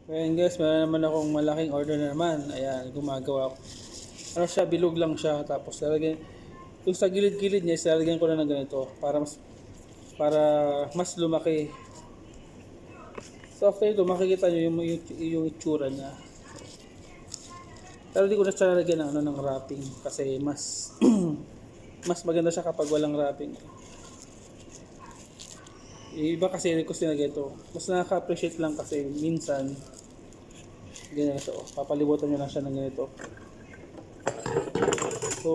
Ngayon guys, meron naman akong malaking order na naman. Ayan, gumagawa ko. Ano siya, bilog lang siya. Tapos lalagyan, yung sa gilid-gilid niya, lalagyan ko na ng ganito para mas lumaki. So after ito, makikita nyo yung itsura niya. Pero di ko na siya lalagyan ng, ng wrapping kasi mas mas maganda siya kapag walang wrapping. Iba kasi request nila ganito. Mas nakaka-appreciate lang kasi minsan ganyan ito. Papalibutan nyo lang siya ng ganito. So,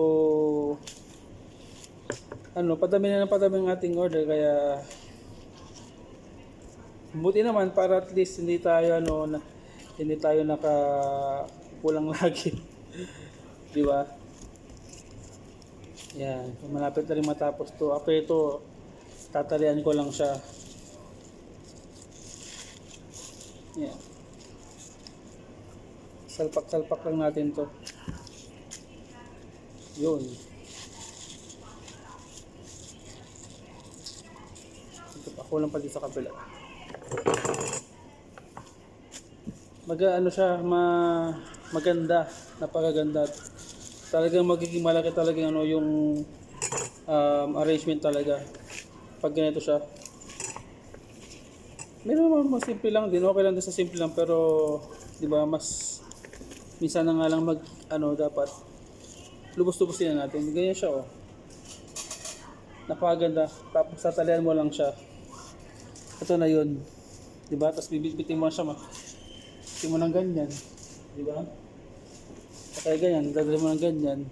padami na ng padami ng ating order kaya buti naman para at least hindi tayo hindi tayo kulang lagi. Di ba? Yan, malapit na rin matapos to. After ito, tatalian ko lang siya. Yan. Salpak-salpak lang natin to. Yun. Ito pa, kulang pa dito sa kabila. Maganda, napakaganda. Talagang magiging malaki talaga yung arrangement talaga pag ganito siya. Meron naman mas simple lang din, okay lang din sa simple lang pero 'di ba mas minsan na nga lang dapat lubos-lubosin na natin. Ganyan siya oh. Napakaganda. Tapos tatalian mo lang siya. Ito na 'yun. 'Di ba? Tapos bibitbitin mo siya mo ng ganyan. Di ba? Kaya ganyan, dadali mo ng ganyan.